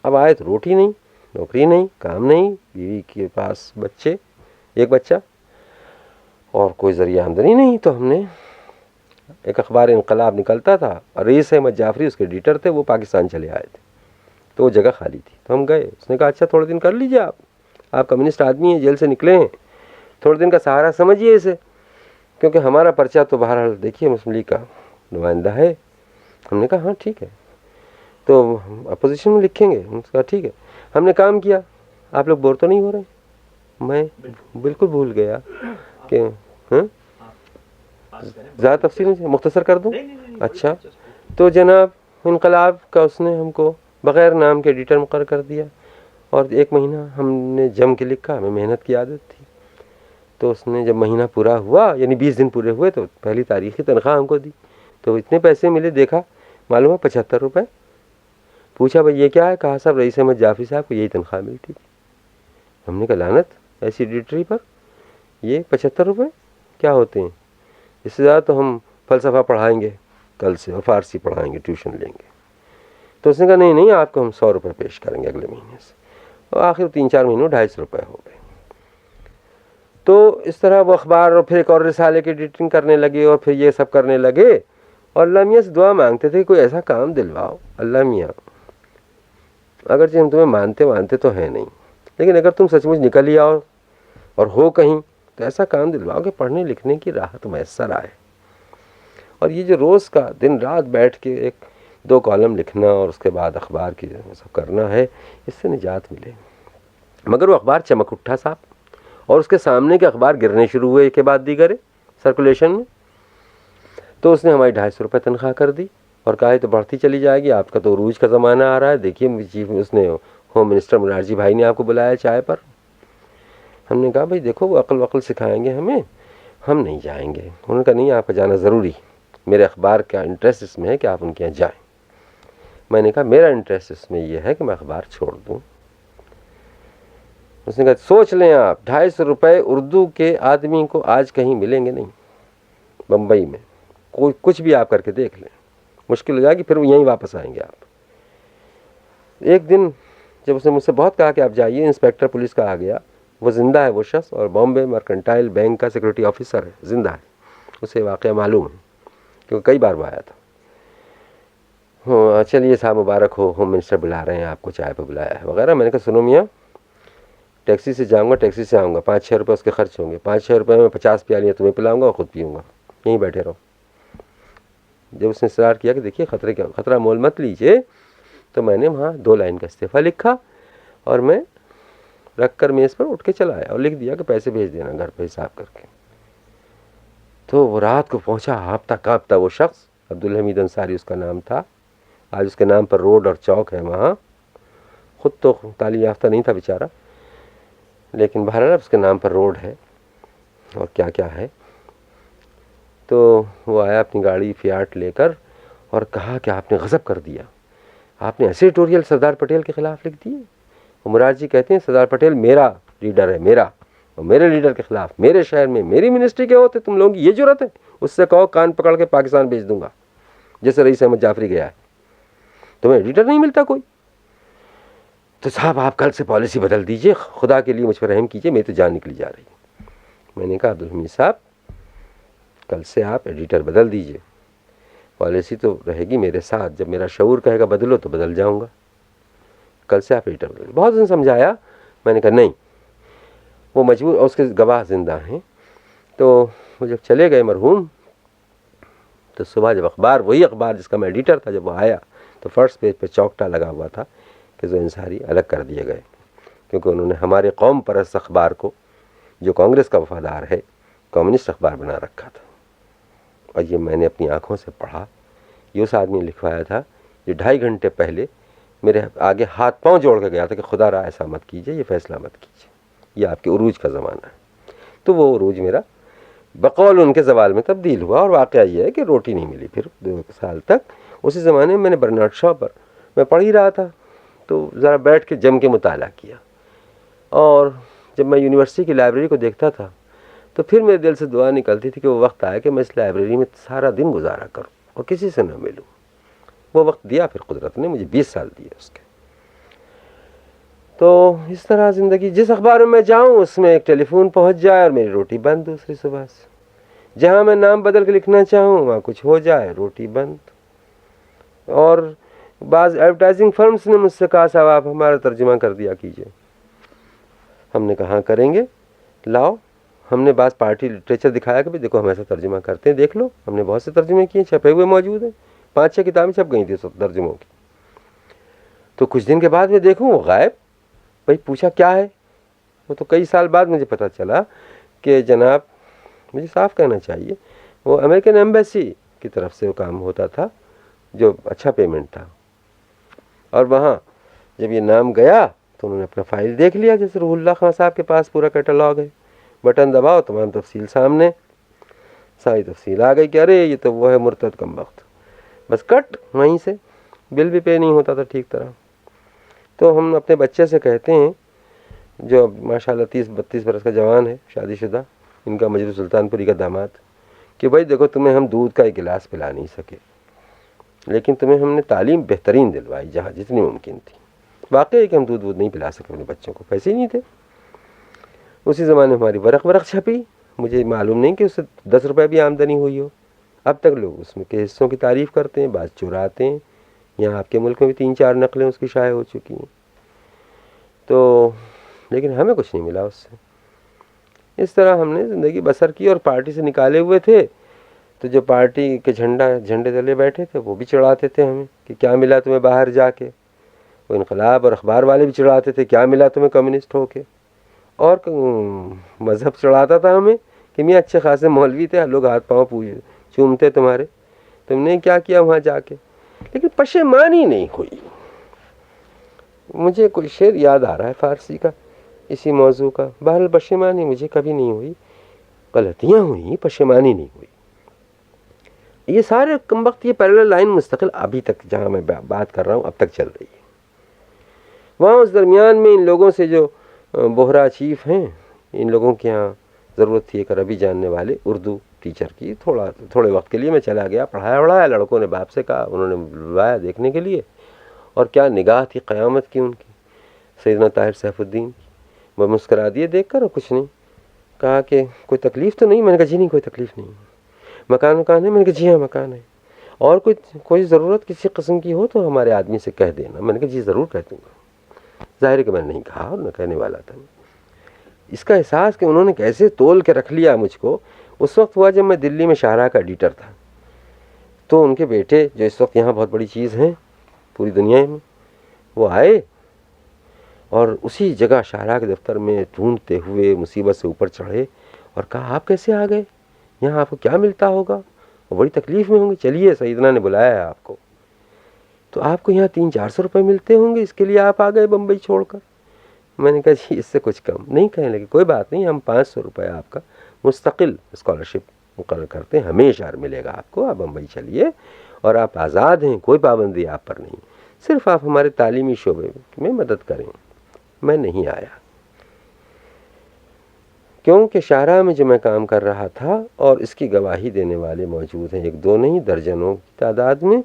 اب آئے تو روٹی نہیں، نوکری نہیں، کام نہیں، بیوی کے پاس بچے، ایک بچہ، اور کوئی ذریعہ آمدنی نہیں. تو ہم نے ایک اخبار انقلاب نکلتا تھا اور رئیس احمد جعفری اس کے ایڈیٹر تھے، وہ پاکستان چلے آئے تھے تو وہ جگہ خالی تھی. تو ہم گئے، اس نے کہا اچھا تھوڑے دن کر لیجیے، آپ کمیونسٹ آدمی ہیں، جیل سے نکلے ہیں، تھوڑے دن کا سہارا سمجھیے اسے، کیونکہ ہمارا پرچہ تو بہرحال دیکھیے مسلم لیگ کا نمائندہ ہے. ہم نے کہا ہاں ٹھیک ہے، تو اپوزیشن میں لکھیں گے. ہم نے کہا ٹھیک ہے. ہم نے کام کیا. آپ لوگ بور تو نہیں ہو رہے؟ میں بالکل بھول گیا کہ زیادہ تفصیل نہیں، مختصر کر دوں. اچھا، تو جناب انقلاب کا اس نے ہم کو بغیر نام کے ایڈیٹر مقرر کر دیا، اور 1 مہینہ ہم نے جم کے لکھا، ہمیں محنت کی عادت تھی. تو اس نے جب مہینہ پورا ہوا، یعنی 20 دن پورے ہوئے، تو پہلی تاریخی تنخواہ ہم کو دی. تو اتنے پیسے ملے، دیکھا معلوم ہے 75 روپے. پوچھا بھائی یہ کیا ہے؟ کہا صاحب رئیس احمد جعفری صاحب کو یہی تنخواہ ملتی تھی. ہم نے کہا لعنت ایسی ایڈیٹری پر، یہ 75 روپے کیا ہوتے ہیں؟ اس سے زیادہ تو ہم فلسفہ پڑھائیں گے کل سے، اور فارسی پڑھائیں گے، ٹیوشن لیں گے. تو اس نے کہا نہیں نہیں، آپ کو ہم 100 روپے پیش کریں گے اگلے مہینے سے. اور آخر 3-4 مہینوں 250 روپے ہو گئے. تو اس طرح وہ اخبار، اور پھر ایک اور رسالے کی ایڈیٹنگ کرنے لگے، اور پھر یہ سب کرنے لگے. اور اللہ میاں سے دعا مانگتے تھے کوئی ایسا کام دلواؤ. اللہ میاں اگرچہ ہم تمہیں مانتے تو ہیں نہیں، لیکن اگر تم سچ مچ نکل ہی آؤ اور ہو کہیں تو ایسا کام دلواؤ کہ پڑھنے لکھنے کی راحت میسر آئے. اور یہ جو روز کا دن رات بیٹھ کے 1-2 کالم لکھنا اور اس کے بعد اخبار کی سب کرنا ہے، اس سے نجات ملے. مگر وہ اخبار چمک اٹھا صاحب، اور اس کے سامنے کے اخبار گرنے شروع ہوئے ایک کے بعد دیگر سرکولیشن میں. تو اس نے ہماری 250 روپے تنخواہ کر دی اور کہا یہ تو بڑھتی چلی جائے گی، آپ کا تو عروج کا زمانہ آ رہا ہے. دیکھیے اس نے ہوم منسٹر مرارجی بھائی نے آپ کو بلایا چائے پر. ہم نے کہا بھائی دیکھو وہ عقل وقل سکھائیں گے ہمیں، ہم نہیں جائیں گے. انہوں نے کہا نہیں، آپ کا جانا ضروری، میرے اخبار کا انٹرسٹ اس میں ہے کہ آپ ان کے یہاں جائیں. میں نے کہا میرا انٹرسٹ اس میں یہ ہے کہ میں اخبار چھوڑ دوں. اس نے کہا سوچ لیں آپ، 250 روپے اردو کے آدمی کو آج کہیں ملیں گے نہیں. بمبئی میں کوئی کچھ بھی آپ کر کے دیکھ لیں، مشکل ہو جائے گی، پھر وہ یہیں واپس آئیں گے آپ. ایک دن جب اس نے مجھ سے بہت کہا کہ آپ جائیے، انسپیکٹر پولیس کا آ گیا. وہ زندہ ہے وہ شخص، اور بامبے مرکنٹائل بینک کا سیکورٹی آفیسر ہے، زندہ ہے. اسے واقعہ معلوم ہے کیونکہ کئی بار وہ آیا تھا. چلیے صاحب مبارک ہو، ہوم منسٹر بلا رہے ہیں آپ کو، چائے پہ بلایا ہے وغیرہ. میں نے کہا سنو میاں، ٹیکسی سے جاؤں گا، ٹیکسی سے آؤں گا، 5-6 روپے اس کے خرچ ہوں گے. 5-6 روپے میں 50 پیالیاں تمہیں پلاؤں گا اور خود پیوں گا، یہیں بیٹھے رہو. جب اس نے اصرار کیا کہ دیکھیے خطرہ مول مت لیجئے، تو میں نے وہاں 2 لائن کا استعفیٰ لکھا اور میں رکھ کر میز پر اٹھ کے چلا آیا اور لکھ دیا کہ پیسے بھیج دینا گھر پہ حساب کر کے. تو وہ رات کو پہنچا ہاپتا کانپتا وہ شخص، عبدالحمید انصاری اس کا نام تھا. آج اس کے نام پر روڈ اور چوک ہے وہاں. خود تو تعلیم یافتہ نہیں تھا بیچارہ، لیکن بہرحال اس کے نام پر روڈ ہے اور کیا کیا ہے. تو وہ آیا اپنی گاڑی فیاٹ لے کر اور کہا کہ آپ نے غضب کر دیا، آپ نے ایسے ایڈیٹوریل سردار پٹیل کے خلاف لکھ دیے. مراد جی کہتے ہیں سردار پٹیل میرا لیڈر ہے، میرا، اور میرے لیڈر کے خلاف میرے شہر میں میری منسٹری کے ہوتے تم لوگوں کی یہ جرأت ہے؟ اس سے کہو کان پکڑ کے پاکستان بھیج دوں گا جیسے رئیس احمد جعفری گیا ہے. تمہیں ایڈیٹر نہیں ملتا کوئی؟ تو صاحب آپ کل سے پالیسی بدل دیجئے، خدا کے لیے مجھ پر رحم کیجئے، میری تو جان نکلی جا رہی ہے. میں نے کہا عبدالحمید صاحب کل سے آپ ایڈیٹر بدل دیجئے، پالیسی تو رہے گی میرے ساتھ، جب میرا شعور کہے گا بدلو تو بدل جاؤں گا. کل سے آپ ایڈیٹر بدل. بہت دن سمجھایا، میں نے کہا نہیں، وہ مجبور، اور اس کے گواہ زندہ ہیں. تو وہ جب چلے گئے مرحوم، تو صبح جب اخبار، وہی اخبار جس کا میں ایڈیٹر تھا، جب وہ آیا تو فرسٹ پیج پہ چوکٹا لگا ہوا تھا کہ جو انصاری الگ کر دیے گئے، کیونکہ انہوں نے ہمارے قوم پرست اخبار کو، جو کانگریس کا وفادار ہے، کمیونسٹ اخبار بنا رکھا تھا. اور یہ میں نے اپنی آنکھوں سے پڑھا. یہ اس آدمی نے لکھوایا تھا جو 2.5 گھنٹے پہلے میرے آگے ہاتھ پاؤں جوڑ کے گیا تھا کہ خدا را ایسا مت کیجئے، یہ فیصلہ مت کیجئے، یہ آپ کے عروج کا زمانہ ہے. تو وہ عروج میرا بقول ان کے زوال میں تبدیل ہوا، اور واقعہ یہ ہے کہ روٹی نہیں ملی پھر 2 سال تک. اسی زمانے میں نے برنارڈ شاء پر میں پڑھ ہی رہا تھا، تو ذرا بیٹھ کے جم کے مطالعہ کیا. اور جب میں یونیورسٹی کی لائبریری کو دیکھتا تھا تو پھر میرے دل سے دعا نکلتی تھی کہ وہ وقت آئے کہ میں اس لائبریری میں سارا دن گزارا کروں اور کسی سے نہ ملوں. وہ وقت دیا پھر قدرت نے مجھے، 20 سال دیے اس کے. تو اس طرح زندگی، جس اخبار میں جاؤں اس میں ایک ٹیلی فون پہنچ جائے اور میری روٹی بند دوسری صبح سے، جہاں میں نام بدل کے لکھنا چاہوں وہاں کچھ ہو جائے، روٹی بند۔ اور بعض ایڈورٹائزنگ فرمز نے مجھ سے کہا صاحب آپ ہمارا ترجمہ کر دیا کیجئے۔ ہم نے کہا کریں گے، لاؤ۔ ہم نے بعض پارٹی لٹریچر دکھایا کہ دیکھو ہم ایسا ترجمہ کرتے ہیں، دیکھ لو۔ ہم نے بہت سے ترجمے کیے، چھپے ہوئے موجود ہیں، 5-6 کتابیں چھپ گئی تھیں ترجموں کی۔ تو کچھ دن کے بعد میں دیکھوں وہ غائب۔ بھائی پوچھا کیا ہے؟ وہ تو کئی سال بعد مجھے پتہ چلا کہ جناب، مجھے صاف کہنا چاہیے، وہ امریکن ایمبیسی کی طرف سے وہ کام ہوتا تھا جو اچھا پیمنٹ تھا، اور وہاں جب یہ نام گیا تو انہوں نے اپنا فائل دیکھ لیا، جیسے روح اللہ خان صاحب کے پاس پورا کیٹلاگ ہے، بٹن دباؤ تمام تفصیل سامنے، ساری تفصیل آ گئی کہ ارے یہ تو وہ ہے مرتد کم وقت، بس کٹ وہیں سے۔ بل بھی پے نہیں ہوتا تھا ٹھیک طرح۔ تو ہم اپنے بچے سے کہتے ہیں جو ماشاءاللہ 30-32 برس کا جوان ہے، شادی شدہ، ان کا مجری سلطان پوری کا داماد، کہ بھائی دیکھو تمہیں ہم دودھ کا ایک گلاس پلا نہیں سکے، لیکن تمہیں ہم نے تعلیم بہترین دلوائی جہاں جتنی ممکن تھی۔ واقعی ہے کہ ہم دودھ نہیں پلا سکے اپنے بچوں کو، پیسے ہی نہیں تھے۔ اسی زمانے میں ہماری ورق چھپی، مجھے معلوم نہیں کہ اس سے 10 روپے بھی آمدنی ہوئی ہو۔ اب تک لوگ اس میں کے حصوں کی تعریف کرتے ہیں، بعض چراتے ہیں۔ یہاں آپ کے ملک میں بھی 3-4 نقلیں اس کی شائع ہو چکی ہیں۔ تو لیکن ہمیں کچھ نہیں ملا اس سے۔ اس طرح ہم نے زندگی بسر کی، اور پارٹی سے نکالے ہوئے تھے تو جو پارٹی کے جھنڈے تلے بیٹھے تھے وہ بھی چڑھاتے تھے ہمیں کہ کیا ملا تمہیں باہر جا کے۔ وہ انقلاب اور اخبار والے بھی چڑھاتے تھے کیا ملا تمہیں کمیونسٹ ہو کے۔ اور مذہب چڑھاتا تھا ہمیں کہ میاں اچھے خاصے مولوی تھے، لوگ ہاتھ پاؤں چومتے تمہارے، تم نے کیا کیا وہاں جا کے۔ لیکن پشیمانی نہیں ہوئی۔ مجھے کوئی شعر یاد آ رہا ہے فارسی کا اسی موضوع کا، بہرحال پشیمانی مجھے کبھی نہیں ہوئی، غلطیاں ہوئی، پشیمانی نہیں ہوئی۔ یہ سارے کم وقت یہ پیرالل لائن مستقل ابھی تک جہاں میں بات کر رہا ہوں اب تک چل رہی ہے۔ وہاں اس درمیان میں ان لوگوں سے جو بوہرا چیف ہیں، ان لوگوں کے ہاں ضرورت تھی ایک عربی جاننے والے اردو ٹیچر کی۔ تھوڑے وقت کے لیے میں چلا گیا، پڑھایا، لڑکوں نے باپ سے کہا، انہوں نے بلوایا دیکھنے کے لیے، اور کیا نگاہ تھی قیامت کی ان کی، سیدنا طاہر سیف الدین کی۔ وہ مسکرا دیے دیکھ کر، اور کچھ نہیں کہا کہ کوئی تکلیف تو نہیں؟ میں نے کہا جی نہیں کوئی تکلیف نہیں۔ مکان ہے؟ میں نے کہا جی ہاں مکان ہے۔ اور کوئی ضرورت کسی قسم کی ہو تو ہمارے آدمی سے کہہ دینا۔ میں نے کہا جی ضرور کہہ دوں گا۔ ظاہر ہے کہ میں نے نہیں کہا اور نہ کہنے والا تھا۔ اس کا احساس کہ انہوں نے کیسے تول کے رکھ لیا مجھ کو اس وقت ہوا جب میں دلی میں شاہراہ کا ایڈیٹر تھا۔ تو ان کے بیٹے جو اس وقت یہاں بہت بڑی چیز ہیں پوری دنیا میں، وہ آئے اور اسی جگہ شاہراہ کے دفتر میں ڈھونڈتے ہوئے مصیبت سے اوپر چڑھے اور کہا آپ کیسے آ گئے یہاں؟ آپ کو کیا ملتا ہوگا؟ وہ بڑی تکلیف میں ہوں گے، چلیے سیدنا نے بلایا ہے آپ کو، تو آپ کو یہاں 300-400 روپے ملتے ہوں گے، اس کے لیے آپ آ گئے بمبئی چھوڑ کر۔ میں نے کہا جی اس سے کچھ کم نہیں۔ کہنے لگے کوئی بات نہیں، ہم 500 روپے آپ کا مستقل اسکالرشپ مقرر کرتے ہیں، ہمیشہ ملے گا آپ کو، آپ بمبئی چلیے اور آپ آزاد ہیں، کوئی پابندی آپ پر نہیں، صرف آپ ہمارے تعلیمی شعبے میں مدد کریں۔ میں نہیں آیا کیونکہ شاہراہ میں جو میں کام کر رہا تھا، اور اس کی گواہی دینے والے موجود ہیں، 1-2 نہیں درجنوں کی تعداد میں،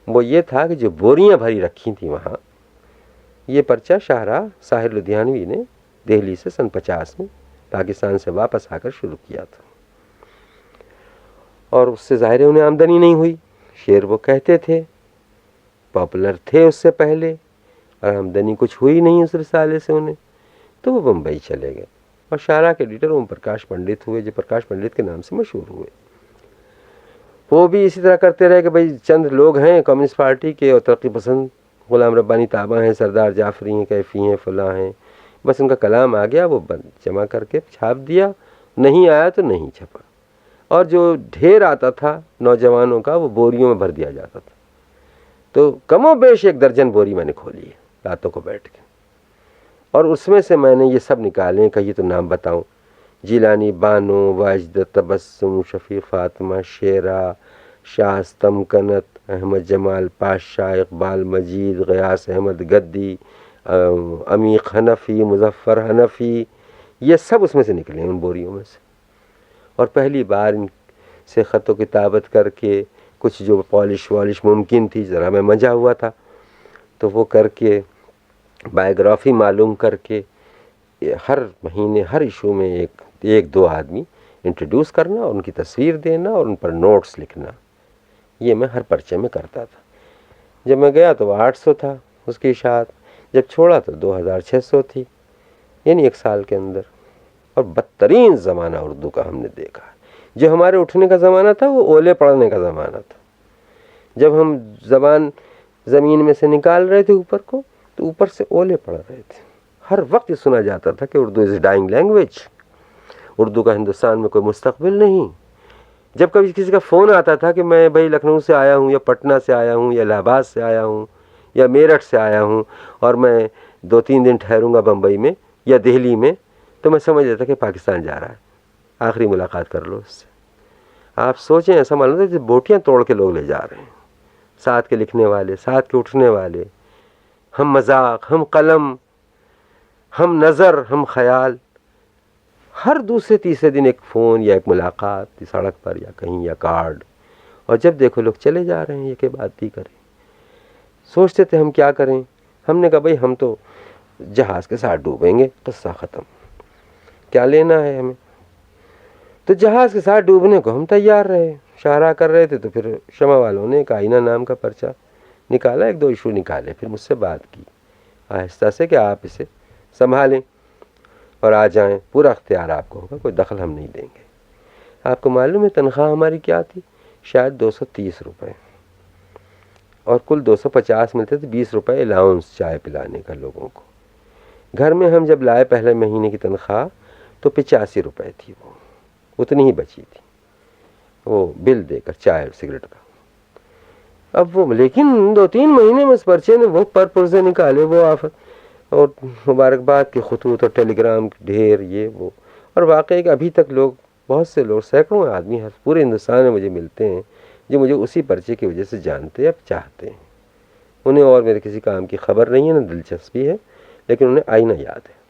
وہ یہ تھا کہ جو بوریاں بھری رکھی تھیں وہاں، یہ پرچہ شاہراہ ساحر لدھیانوی نے دہلی سے سن 50 میں پاکستان سے واپس آ کر شروع کیا تھا، اور اس سے ظاہر انہیں آمدنی نہیں ہوئی۔ شعر وہ کہتے تھے، پاپولر تھے اس سے پہلے، اور آمدنی کچھ ہوئی نہیں اس رسالے سے انہیں، تو وہ بمبئی چلے گئے، اور شاہراہ کے ایڈیٹر اوم پرکاش پنڈت ہوئے، جو پرکاش پنڈت کے نام سے مشہور ہوئے۔ وہ بھی اسی طرح کرتے رہے کہ بھئی چند لوگ ہیں کمیونسٹ پارٹی کے اور ترقی پسند، غلام ربانی تابہ ہیں، سردار جعفری ہیں، کیفی ہیں، فلاں ہیں، بس ان کا کلام آ گیا، وہ جمع کر کے چھاپ دیا، نہیں آیا تو نہیں چھپا، اور جو ڈھیر آتا تھا نوجوانوں کا وہ بوریوں میں بھر دیا جاتا تھا۔ تو کم و بیش 1 درجن بوری میں نے کھولی ہے راتوں کو بیٹھ کے، اور اس میں سے میں نے یہ سب نکالے، کہیے تو نام بتاؤں: جیلانی بانو، واجد تبسم، شفیق فاطمہ، شیرا، شاستم کنت، احمد جمال پاشا، اقبال مجید، غیاث احمد گدی، عمیق حنفی، مظفر حنفی، یہ سب اس میں سے نکلے ان بوریوں میں سے۔ اور پہلی بار ان سے خط و کتابت کر کے کچھ جو پالش والش ممکن تھی، ذرا میں منجا ہوا تھا، تو وہ کر کے بایوگرافی معلوم کر کے ہر مہینے ہر ایشو میں ایک دو آدمی انٹروڈیوس کرنا اور ان کی تصویر دینا اور ان پر نوٹس لکھنا. یہ میں ہر پرچے میں کرتا تھا. جب میں گیا تو وہ 800 تھا اس کی اشاعت، جب چھوڑا تو 2600 تھی، یعنی 1 سال کے اندر. اور بدترین زمانہ اردو کا ہم نے دیکھا. جو ہمارے اٹھنے کا زمانہ تھا وہ اولے پڑھنے کا زمانہ تھا. جب ہم زبان زمین میں سے نکال رہے تھے اوپر کو تو اوپر سے اولے پڑھ رہے تھے. ہر وقت یہ سنا جاتا تھا کہ اردو از ڈائنگ لینگویج، اردو کا ہندوستان میں کوئی مستقبل نہیں. جب کبھی کسی کا فون آتا تھا کہ میں بھائی لکھنؤ سے آیا ہوں یا پٹنہ سے آیا ہوں یا الہ آباد سے آیا ہوں یا میرٹھ سے آیا ہوں اور میں 2-3 دن ٹھہروں گا بمبئی میں یا دہلی میں، تو میں سمجھ لیتا کہ پاکستان جا رہا ہے، آخری ملاقات کر لو اس سے. آپ سوچیں، ایسا معلوم ہوتا ہے کہ بوٹیاں توڑ کے لوگ لے جا رہے ہیں. ساتھ کے لکھنے والے، ساتھ کے اٹھنے والے، ہم مذاق، ہم قلم، ہم نظر، ہم خیال. ہر دوسرے تیسرے دن ایک فون یا ایک ملاقات سڑک پر یا کہیں یا کارڈ. اور جب دیکھو لوگ چلے جا رہے ہیں، یہ کہ بات بھی کریں. سوچتے تھے ہم کیا کریں. ہم نے کہا بھائی ہم تو جہاز کے ساتھ ڈوبیں گے، قصہ ختم، کیا لینا ہے ہمیں. تو جہاز کے ساتھ ڈوبنے کو ہم تیار رہے. شاہراہ کر رہے تھے تو پھر شمع والوں نے ایک آئینہ نام کا پرچہ نکالا، 1-2 ایشو نکالے. پھر مجھ سے بات کی آہستہ سے کہ آپ اسے سنبھالیں اور آ جائیں، پورا اختیار آپ کو ہوگا، کوئی دخل ہم نہیں دیں گے. آپ کو معلوم ہے تنخواہ ہماری کیا تھی؟ شاید 230 روپے، اور کل 250 ملتے تھے. 20 روپے الاؤنس چائے پلانے کا لوگوں کو. گھر میں ہم جب لائے پہلے مہینے کی تنخواہ تو 85 روپے تھی، وہ اتنی ہی بچی تھی، وہ بل دے کر چائے اور سگریٹ کا. اب وہ لیکن 2-3 مہینے میں اس پرچے نے وہ پرپرزے نکالے، وہ آفت اور مبارکباد کے خطوط اور ٹیلی گرام ڈھیر، یہ وہ. اور واقعی کہ ابھی تک لوگ، بہت سے لوگ، سینکڑوں آدمی ہر پورے ہندوستان میں مجھے ملتے ہیں جو مجھے اسی پرچے کی وجہ سے جانتے اب چاہتے ہیں. انہیں اور میرے کسی کام کی خبر نہیں ہے، نہ دلچسپی ہے، لیکن انہیں آئینہ یاد ہے.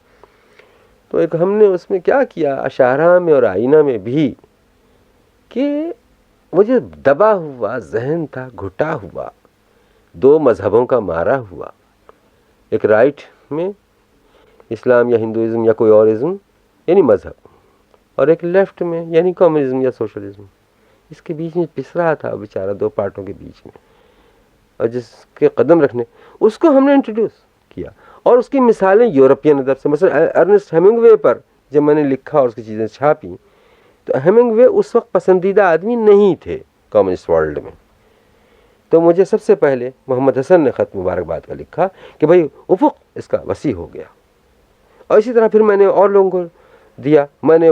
تو ایک ہم نے اس میں کیا کیا، اشاعرہ میں اور آئینہ میں بھی، کہ مجھے دبا ہوا ذہن تھا، گھٹا ہوا، 2 مذہبوں کا مارا ہوا. ایک رائٹ میں اسلام یا ہندوازم یا کوئی اور ازم یعنی مذہب، اور ایک لیفٹ میں یعنی کمیونزم یا سوشلزم. اس کے بیچ میں پس رہا تھا بیچارہ 2 پارٹوں کے بیچ میں. اور جس کے قدم رکھنے، اس کو ہم نے انٹروڈیوس کیا. اور اس کی مثالیں یورپین ادب سے، مثلا ارنسٹ ہیمنگ وے پر جب میں نے لکھا اور اس کی چیزیں چھاپی، تو ہیمنگ وے اس وقت پسندیدہ آدمی نہیں تھے کمیونسٹ ورلڈ میں. تو مجھے سب سے پہلے محمد حسن نے خط مبارکباد کا لکھا کہ بھائی افق اس کا وسیع ہو گیا. اور اسی طرح پھر میں نے اور لوگوں کو دیا. میں نے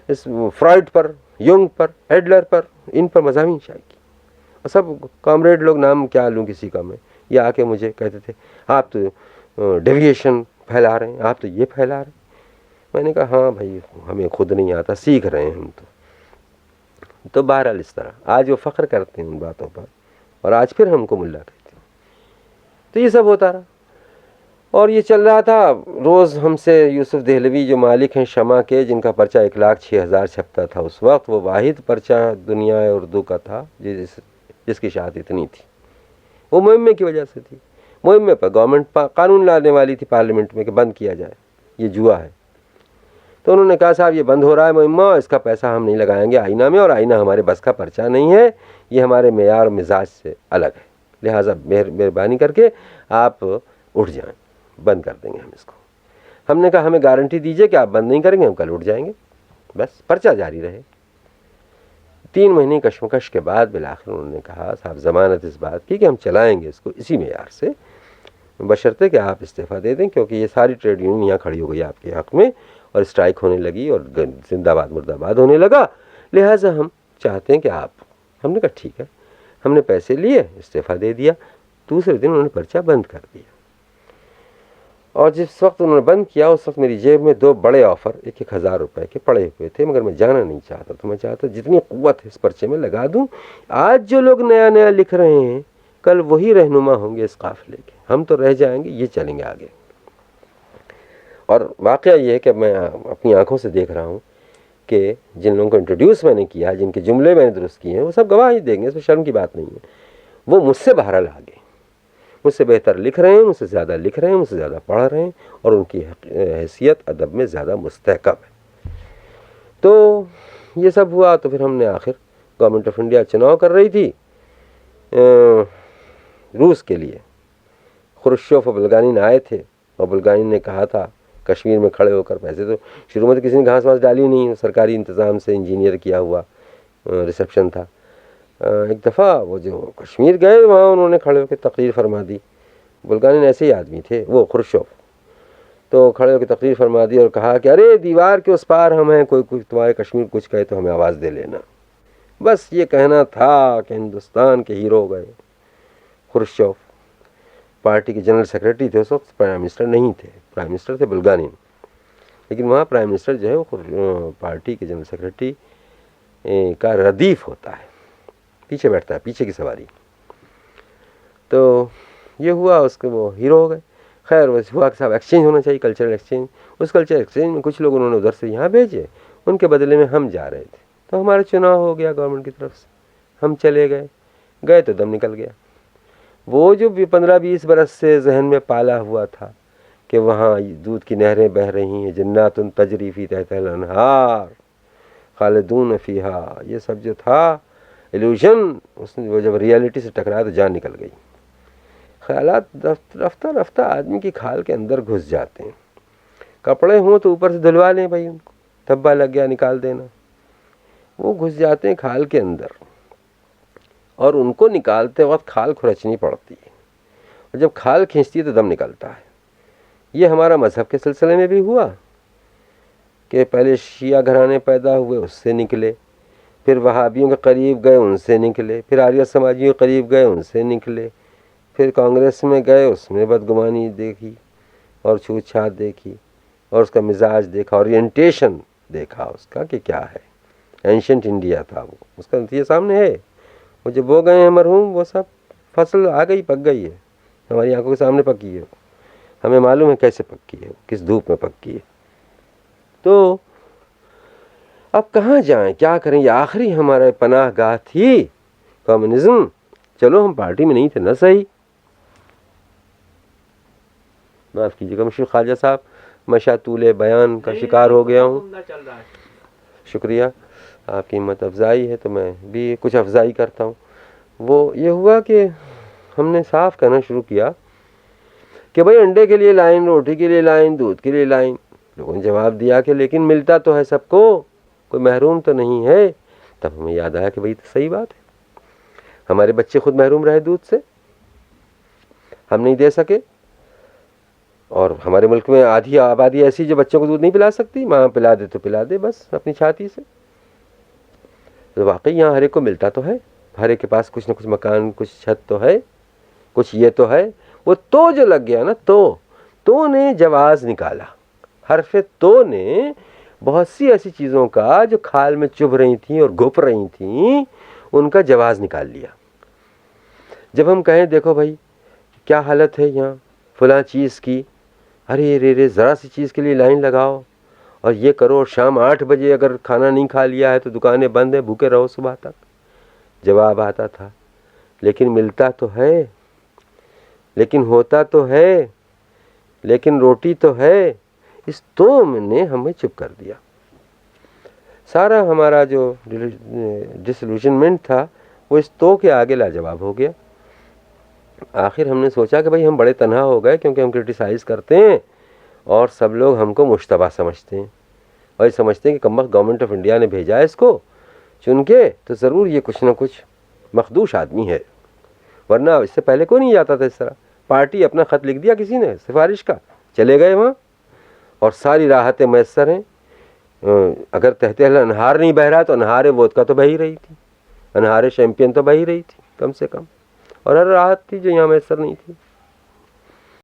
اس فرائڈ پر، یونگ پر، ایڈلر پر، ان پر مضامین شائع کی. اور سب کامریڈ لوگ، نام کیا لوں کسی کا میں، یہ آ کے مجھے کہتے تھے آپ تو ڈیویشن پھیلا رہے ہیں، آپ تو یہ پھیلا رہے ہیں. میں نے کہا ہاں بھائی ہمیں خود نہیں آتا، سیکھ رہے ہیں ہم تو بہرحال اس طرح آج وہ فخر کرتے ہیں ان باتوں پر، اور آج پھر ہم کو ملا کہتے ہیں. تو یہ سب ہوتا رہا. اور یہ چل رہا تھا. روز ہم سے یوسف دہلوی جو مالک ہیں شمع کے، جن کا پرچہ 1,06,000 چھپتا تھا اس وقت، وہ واحد پرچہ دنیا اردو کا تھا جس کی اشاعت اتنی تھی. وہ مہمے کی وجہ سے تھی. مہمے پر گورنمنٹ قانون لانے والی تھی پارلیمنٹ میں کہ بند کیا جائے، یہ جوا ہے. تو انہوں نے کہا صاحب یہ بند ہو رہا ہے مہمہ، اس کا پیسہ ہم نہیں لگائیں گے آئینہ میں، اور آئینہ ہمارے بس کا پرچہ نہیں ہے، یہ ہمارے معیار اور مزاج سے الگ ہے، لہٰذا مہربانی کر کے آپ اٹھ جائیں، بند کر دیں گے ہم اس کو. ہم نے کہا ہمیں گارنٹی دیجئے کہ آپ بند نہیں کریں گے، ہم کل اٹھ جائیں گے، بس پرچہ جاری رہے. 3 مہینے کشمکش کے بعد بالآخر انہوں نے کہا صاحب ضمانت اس بات کی کہ ہم چلائیں گے اس کو اسی معیار سے، بشرطے کہ آپ استعفیٰ دے دیں، کیونکہ یہ ساری ٹریڈ یونین یہاں کھڑی ہو گئی آپ کے حق میں، اور اسٹرائک ہونے لگی اور زندہ باد مردہ باد ہونے لگا، لہٰذا ہم چاہتے ہیں کہ آپ. ہم نے کہا ٹھیک ہے. ہم نے پیسے لیے، استعفیٰ دے دیا. دوسرے دن انہوں نے پرچہ بند کر دیا. اور جس وقت انہوں نے بند کیا اس وقت میری جیب میں 2 بڑے آفر 1,000 روپے کے پڑے ہوئے تھے، مگر میں جانا نہیں چاہتا تو میں چاہتا جتنی قوت ہے اس پرچے میں لگا دوں. آج جو لوگ نیا نیا لکھ رہے ہیں کل وہی رہنما ہوں گے اس قافلے کے، ہم تو رہ جائیں گے، یہ چلیں گے آگے. اور واقعہ یہ ہے کہ میں اپنی آنکھوں سے دیکھ رہا ہوں کہ جن لوگوں کو انٹروڈیوس میں نے کیا، جن کے جملے میں نے درست کیے ہیں، وہ سب گواہی دیں گے، اس میں شرم کی بات نہیں ہے. وہ مجھ سے بہرحال آگے، مجھ سے بہتر لکھ رہے ہیں، مجھ سے زیادہ لکھ رہے ہیں، مجھ سے زیادہ پڑھ رہے ہیں، اور ان کی حیثیت ادب میں زیادہ مستحکم ہے۔ تو یہ سب ہوا، تو پھر ہم نے آخر گورنمنٹ آف انڈیا چناؤ کر رہی تھی روس کے لیے۔ خروشچوف اور بلگانین آئے تھے، اور بلگانین نے کہا تھا کشمیر میں کھڑے ہو کر، پیسے تو شروع میں تو کسی نے گھاس واس ڈالی نہیں، سرکاری انتظام سے انجینئر کیا ہوا ریسیپشن تھا۔ ایک دفعہ وہ جو کشمیر گئے، وہاں انہوں نے کھڑے ہو کے تقریر فرما دی۔ بلگانین ایسے ہی آدمی تھے، وہ خروشچوف، تو کھڑے ہو کے تقریر فرما دی اور کہا کہ ارے دیوار کے اس پار ہم ہیں، کوئی تمہارے کشمیر کچھ کہے تو ہمیں آواز دے لینا۔ بس یہ کہنا تھا کہ ہندوستان کے ہیرو گئے۔ خروشچوف پارٹی کے جنرل سیکرٹری تھے، اس وقت پرائم منسٹر نہیں تھے، پرائم منسٹر تھے بلگانین، لیکن وہاں پرائم منسٹر جو ہے وہ پارٹی کے جنرل سیکرٹری کا ردیف ہوتا ہے، پیچھے بیٹھتا ہے، پیچھے کی سواری۔ تو یہ ہوا، اس کے وہ ہیرو ہو گئے۔ خیر وہ ہوا کہ صاحب ایکسچینج ہونا چاہیے، کلچرل ایکسچینج۔ اس کلچرل ایکسچینج میں کچھ لوگ انہوں نے ادھر سے یہاں بھیجے، ان کے بدلے میں ہم جا رہے تھے، تو ہمارا چناؤ ہو گیا گورنمنٹ کی طرف سے، ہم چلے گئے تو دم نکل گیا۔ وہ جو 15-20 برس سے ذہن میں پالا ہوا تھا کہ وہاں دودھ کی نہریں بہہ رہی ہیں، جنات تجری فی تحتہا الانہار خالدون فیہا، یہ سب جو تھا ایلوژن، اس نے وہ جب ریالٹی سے ٹکرایا تو جان نکل گئی۔ خیالات رفتہ رفتہ آدمی کی کھال کے اندر گھس جاتے ہیں۔ کپڑے ہوں تو اوپر سے دھلوا لیں بھائی، ان کو دھبا لگ گیا نکال دینا، وہ گھس جاتے ہیں کھال کے اندر، اور ان کو نکالتے وقت کھال کھرچنی پڑتی ہے، اور جب کھال کھینچتی ہے تو دم نکلتا ہے۔ یہ ہمارا مذہب کے سلسلے میں بھی ہوا کہ پہلے شیعہ گھرانے پیدا ہوئے، اس سے نکلے، پھر وہابیوں کے قریب گئے، ان سے نکلے، پھر آریہ سماجیوں کے قریب گئے، ان سے نکلے، پھر کانگریس میں گئے، اس میں بدگمانی دیکھی اور چھوت چھات دیکھی، اور اس کا مزاج دیکھا، اورینٹیشن دیکھا اس کا کہ کیا ہے۔ اینشنٹ انڈیا تھا وہ، اس کا نتیجہ سامنے ہے۔ وہ جب وہ گئے ہیں مرحوم، وہ سب فصل آ گئی، پک گئی ہے، ہماری آنکھوں کے سامنے پکی ہے، ہمیں معلوم ہے کیسے پکی ہے، کس دھوپ میں پکی ہے۔ تو اب کہاں جائیں، کیا کریں؟ یہ آخری ہمارے پناہ گاہ تھی کمیونزم۔ چلو ہم پارٹی میں نہیں تھے نہ صحیح، معاف کیجیے گا مشرق خواجہ صاحب، میں شاید طول بیان کا شکار ہو گیا ہوں۔ شکریہ، آپ کی ہمت افزائی ہے تو میں بھی کچھ افزائی کرتا ہوں۔ وہ یہ ہوا کہ ہم نے صاف کہنا شروع کیا کہ بھائی انڈے کے لیے لائن، روٹی کے لیے لائن، دودھ کے لیے لائن۔ لوگوں نے جواب دیا کہ لیکن ملتا تو ہے سب کو، کوئی محروم تو نہیں ہے۔ تب ہمیں یاد آیا کہ بھائی تو صحیح بات ہے، ہمارے بچے خود محروم رہے دودھ سے، ہم نہیں دے سکے، اور ہمارے ملک میں آدھی آبادی ایسی جو بچوں کو دودھ نہیں پلا سکتی، ماں پلا دے تو پلا دے بس اپنی چھاتی سے۔ تو واقعی یہاں ہر ایک کو ملتا تو ہے، ہر ایک کے پاس کچھ نہ کچھ مکان، کچھ چھت تو ہے، کچھ یہ تو ہے۔ وہ تو جو لگ گیا نا، تو نے جواز نکالا، حرف تو نے بہت سی ایسی چیزوں کا جو کھال میں چبھ رہی تھیں اور گھپ رہی تھیں، ان کا جواز نکال لیا۔ جب ہم کہیں دیکھو بھائی کیا حالت ہے یہاں فلاں چیز کی، ارے رے ذرا سی چیز کے لیے لائن لگاؤ اور یہ کرو، اور شام 8 بجے اگر کھانا نہیں کھا لیا ہے تو دکانیں بند ہیں، بھوکے رہو صبح تک۔ جواب آتا تھا لیکن ملتا تو ہے، لیکن ہوتا تو ہے، لیکن روٹی تو ہے۔ اس تو نے ہمیں چپ کر دیا۔ سارا ہمارا جو ڈسلوژنمنٹ تھا وہ اس تو کے آگے لاجواب ہو گیا۔ آخر ہم نے سوچا کہ بھائی ہم بڑے تنہا ہو گئے، کیونکہ ہم کرٹیسائز کرتے ہیں اور سب لوگ ہم کو مشتبہ سمجھتے ہیں، اور یہ سمجھتے ہیں کہ کمبخت گورنمنٹ آف انڈیا نے بھیجا ہے اس کو چن کے، تو ضرور یہ کچھ نہ کچھ مخدوش آدمی ہے، ورنہ اس سے پہلے کوئی نہیں جاتا تھا اس طرح۔ پارٹی اپنا خط لکھ دیا کسی نے سفارش کا، چلے گئے وہاں، اور ساری راحتیں میسر ہیں۔ اگر تحت انہار نہیں بہہ رہا تو انہار وودکا تو بہہ ہی رہی تھی، انہار شیمپین تو بہہ ہی رہی تھی کم سے کم، اور ہر راحت تھی جو یہاں میسر نہیں تھی۔